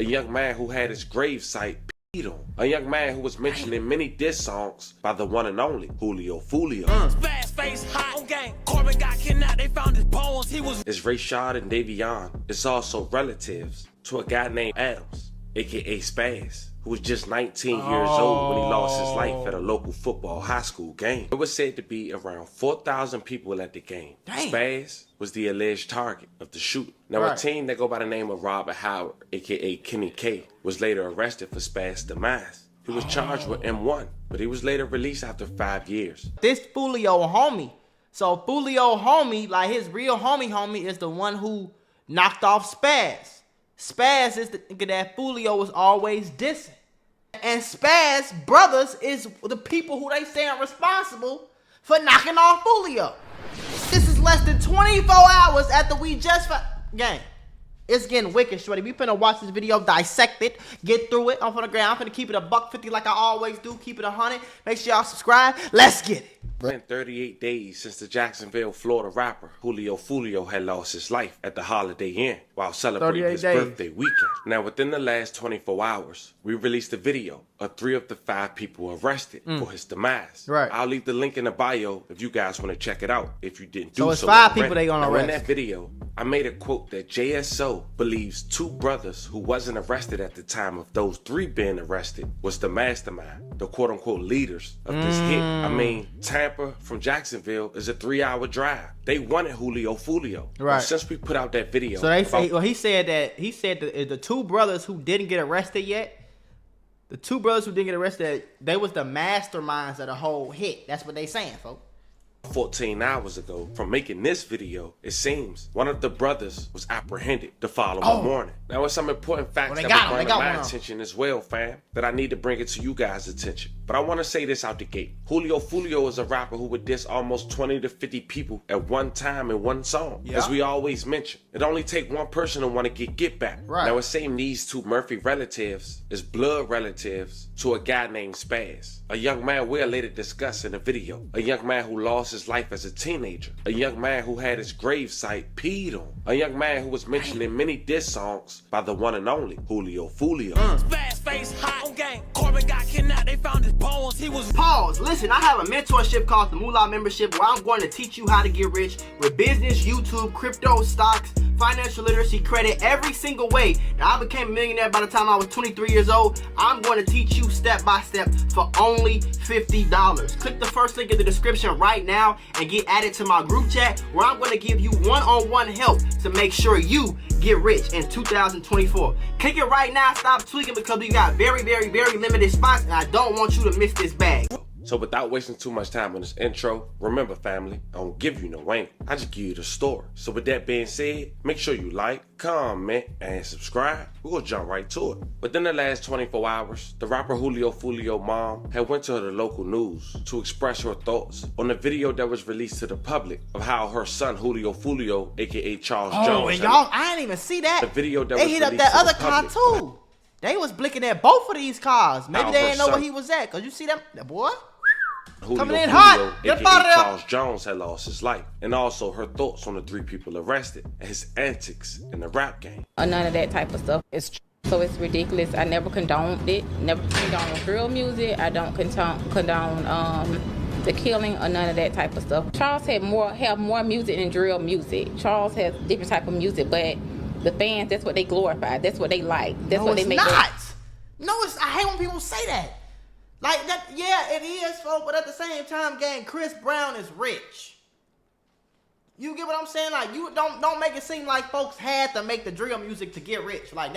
A young man who had his gravesite peed on. A young man who was mentioned in many diss songs by the one and only Julio Foolio. Fast face, hot on gang. Corbin got kidnapped, they found his bones. He was. It's Rayshad and Davion. It's also relatives to a guy named Adams, aka Spaz, who was just 19 years old when he lost his life at a local football high school game. It was said to be around 4,000 people at the game. Dang. Spaz was the alleged target of the shooting. Now, a teen that go by the name of Robert Howard, aka Kenny K, was later arrested for Spaz's demise. He was charged with M1, but he was later released after 5 years. This Foolio homie. So Foolio homie, like his real homie is the one who knocked off Spaz. Spaz is the nigga that Foolio was always dissing. And Spaz brothers is the people who they say are responsible for knocking off Foolio. This is less than 24 hours after we just gang. It's getting wicked, shorty. We finna watch this video, dissect it, get through it. I'm finna keep it $1.50 like I always do. Keep it 100. Make sure y'all subscribe. Let's get it. It's been 38 days since the Jacksonville, Florida rapper Julio Foolio had lost his life at the Holiday Inn while celebrating his birthday weekend. Now, within the last 24 hours, we released a video of 3 of the 5 people arrested for his demise. Right. I'll leave the link in the bio if you guys want to check it out if you didn't do so. So it's 5 people they gonna now, arrest. in that video, I made a quote that JSO believes 2 brothers who wasn't arrested at the time of those 3 being arrested was the mastermind, the quote-unquote leaders of this hit. I mean, Tampa from Jacksonville is a 3-hour drive. They wanted Julio Foolio. Right. Well, since we put out that video, So they say, well, he said that the 2 brothers who didn't get arrested yet, the 2 brothers who didn't get arrested, they was the masterminds of the whole hit. That's what they saying, folks. 14 hours ago, from making this video, it seems one of the brothers was apprehended the following morning. Now, it's some important facts that were brought to my attention as well, fam, that I need to bring it to you guys' attention. But I want to say this out the gate. Julio Foolio is a rapper who would diss almost 20 to 50 people at one time in one song. As we always mention, it only take one person to want to get back. Now, it's saying these 2 Murphy relatives is blood relatives to a guy named Spaz, a young man we'll later discuss in the video, a young man who lost his life as a teenager, a young man who had his gravesite peed on, a young man who was mentioned in many diss songs by the one and only Julio Foolio. Fast face, hot on gang. Corbin got kidnapped, they found his bones. He was. Pause. Listen, I have a mentorship called the Mula membership where I'm going to teach you how to get rich with business, YouTube, crypto, stocks, financial literacy, credit, every single way. Now, I became a millionaire by the time I was 23 years old. I'm going to teach you step by step for only $50. Click the first link in the description right now and get added to my group chat where I'm going to give you one-on-one help to make sure you get rich in 2024. Click it right now. Stop tweaking because we got very, very, very limited spots and I don't want you to miss this bag. So without wasting too much time on this intro, remember family, I don't give you no angle. I just give you the story. So with that being said, make sure you like, comment, and subscribe. We're gonna jump right to it. Within the last 24 hours, the rapper Julio Foolio mom had went to the local news to express her thoughts on the video that was released to the public of how her son Julio Foolio, aka Charles Jones. And y'all, I didn't even see that. The video that they was hit up that other car too. They was blinking at both of these cars. Maybe they didn't know where he was at. Cause you see them, that boy. Julio Coming in Foolio, hot. Get aka out of there. Charles Jones had lost his life, and also her thoughts on the 3 people arrested and his antics in the rap game. None of that type of stuff. So it's ridiculous. I never condoned it. Never condoned drill music. I don't condone the killing or none of that type of stuff. Charles have more music than drill music. Charles has different type of music, but the fans, that's what they glorify. That's what they like. That's what they make. No, it's I hate when people say that. Like that, yeah, it is, folks, but at the same time, gang, Chris Brown is rich. You get what I'm saying? Like, you don't make it seem like folks had to make the drill music to get rich. Like,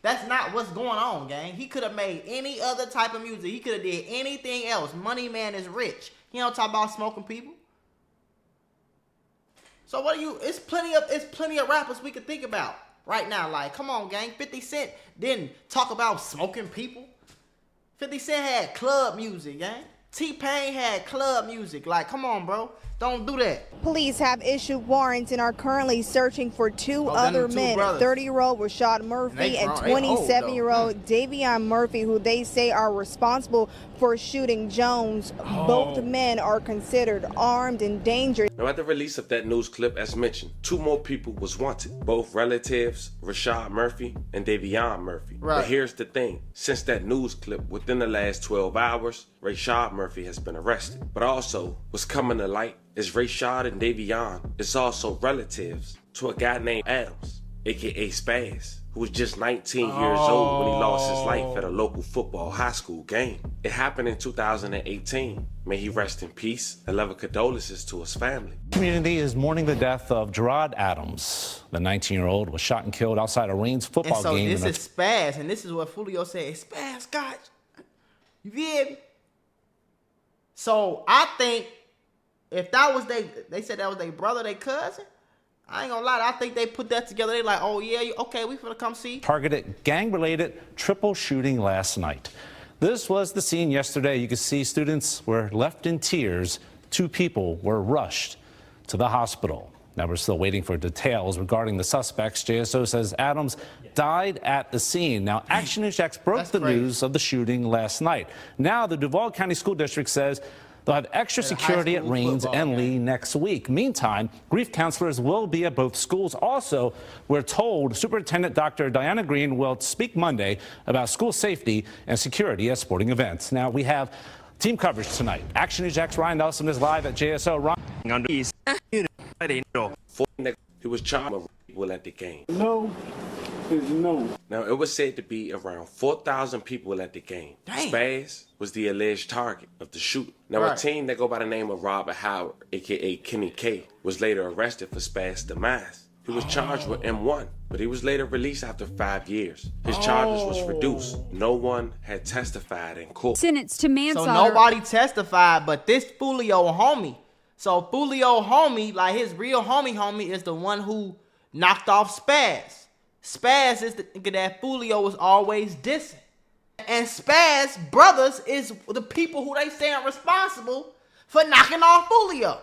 that's not what's going on, gang. He could have made any other type of music. He could have did anything else. Money Man is rich. He don't talk about smoking people. So what do you? It's plenty of rappers we could think about right now. Like, come on, gang. 50 Cent didn't talk about smoking people. 50 Cent had club music, gang. T-Pain had club music. Like, come on, bro. Don't do that. Police have issued warrants and are currently searching for two other men, 30-year-old Rashad Murphy and 27-year-old Davion Murphy, who they say are responsible for shooting Jones. Both men are considered armed and dangerous. Now, at the release of that news clip, as mentioned, 2 more people was wanted. Both relatives, Rashad Murphy and Davion Murphy. But here's the thing. Since that news clip, within the last 12 hours, Rashad Murphy has been arrested. But also, what's coming to light is Rashad and Davion is also relatives to a guy named Adams, aka Spaz, who was just 19 years old when he lost his life at a local football high school game. It happened in 2018. May he rest in peace and love and condolences to his family. The community is mourning the death of Gerard Adams. The 19-year-old was shot and killed outside a Reigns football game. This is Spaz, and this is what Foolio said. Spaz, God, you feel me? So I think if that was they said that was their brother, their cousin, I ain't gonna lie, I think they put that together. They like, oh yeah, okay, we finna come see. Targeted gang-related triple shooting last night. This was the scene yesterday. You could see students were left in tears. 2 people were rushed to the hospital. Now we're still waiting for details regarding the suspects. JSO says Adams died at the scene. Now Action News Jax broke the news of the shooting last night. Now the Duval County School District says they'll have extra security at Raines and Lee next week. Meantime, grief counselors will be at both schools. Also, we're told Superintendent Dr. Diana Green will speak Monday about school safety and security at sporting events. Now, we have team coverage tonight. Action News Jax Ryan Nelson is live at JSO. Ryan. He was charged with people at the game. No. Now, it was said to be around 4,000 people at the game. Spaz was the alleged target of the shooting. Now, a teen that go by the name of Robert Howard, a.k.a. Kenny K, was later arrested for Spaz's demise. He was charged with M1, but he was later released after 5 years. His charges was reduced. No one had testified in court. Sentenced to manslaughter. So nobody testified, but this Foolio homie. So Foolio homie, like his real homie is the one who knocked off Spaz. Spaz is the nigga that Foolio was always dissing. And Spaz brothers is the people who they saying responsible for knocking off Foolio.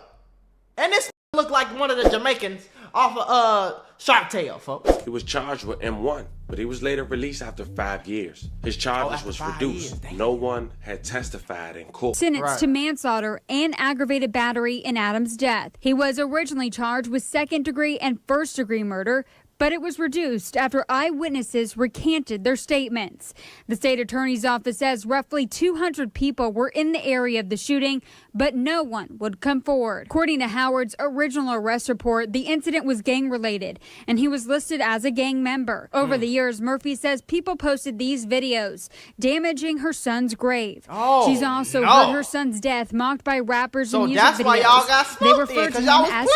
And this look like one of the Jamaicans off of Shark Tale, folks. He was charged with M1, but he was later released after 5 years. His charges was reduced. No one had testified in court. Sentenced to manslaughter and aggravated battery in Adams' death. He was originally charged with second-degree and first-degree murder, but it was reduced after eyewitnesses recanted their statements. The state attorney's office says roughly 200 people were in the area of the shooting, but no one would come forward. According to Howard's original arrest report, the incident was gang-related, and he was listed as a gang member. Over the years, Murphy says people posted these videos damaging her son's grave. She's also heard her son's death mocked by rappers and music videos. So that's why y'all got smoked. They refer to him as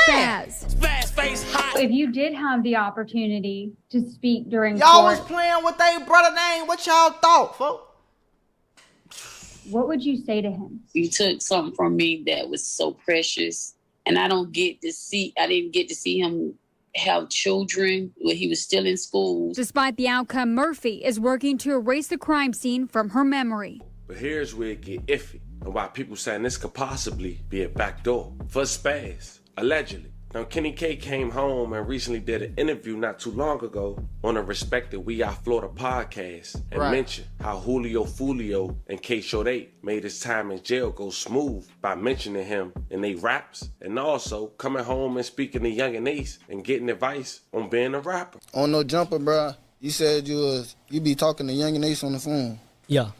Spaz. If you did have the opportunity to speak during y'all court, was playing with their brother name. What y'all thought, folks? what would you say to him? You took something from me that was so precious, and I didn't get to see him have children when he was still in school. Despite the outcome, Murphy is working to erase the crime scene from her memory. But here's where it get iffy, and why people saying this could possibly be a backdoor for Spaz, allegedly. Now, Kenny K came home and recently did an interview not too long ago on a respected We Are Florida podcast and mentioned how Julio Foolio and K Short 8 made his time in jail go smooth by mentioning him in they raps and also coming home and speaking to Young and Ace and getting advice on being a rapper. On No Jumper, bro, you said you be talking to Young and Ace on the phone. Yeah.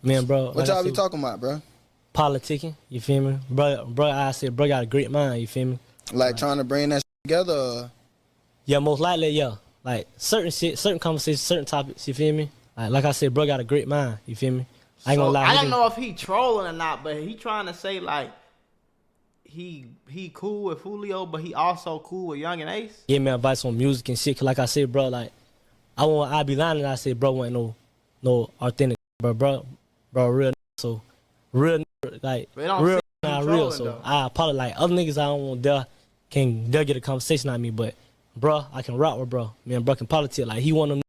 Man, bro. What y'all be talking about, bro? Politicking, you feel me? Bro, I said, bro got a great mind, you feel me? Like trying to bring that together? Or? Yeah, most likely, yeah. Like certain shit, certain conversations, certain topics, you feel me? Like I said, bro got a great mind, you feel me? I ain't gonna lie. I don't know if he trolling or not, but he trying to say like he cool with Julio, but he also cool with Young and Ace. Give me advice on music and shit. Cause like I said, bro, like I be lying and I say, bro, wasn't no authentic, bro, real. So real. Like real, not real. So I apologize. Like other niggas, I don't want they'll get a conversation on me, but bro, I can rock with bro. Man, bro can politic. Like he one of them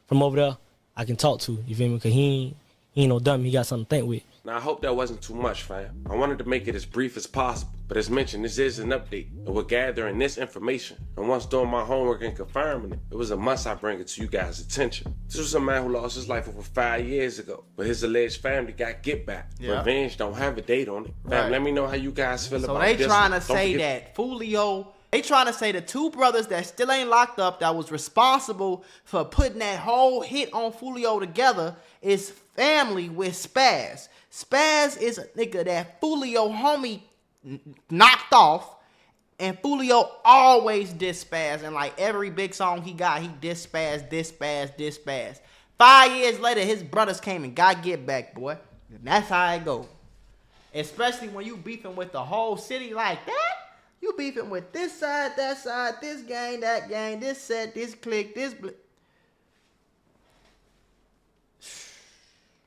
from over there I can talk to. You feel me? Cause he he ain't no dummy. He got something to think with. Now, I hope that wasn't too much, fam. I wanted to make it as brief as possible. But as mentioned, this is an update, and we're gathering this information. And once doing my homework and confirming it, it was a must I bring it to you guys' attention. This was a man who lost his life over 5 years ago, but his alleged family got get back. Yeah. Revenge don't have a date on it. Fam, let me know how you guys feel about this. So they trying to say that Foolio, they trying to say the two brothers that still ain't locked up that was responsible for putting that whole hit on Foolio together is family with Spaz. Spaz is a nigga that Foolio homie knocked off, and Foolio always diss Spaz, and like every big song he got, he diss Spaz. 5 years later, his brothers came and got get back, boy. And that's how it go. Especially when you beefing with the whole city like that. You beefing with this side, that side, this gang, that gang, this set, this clique, this...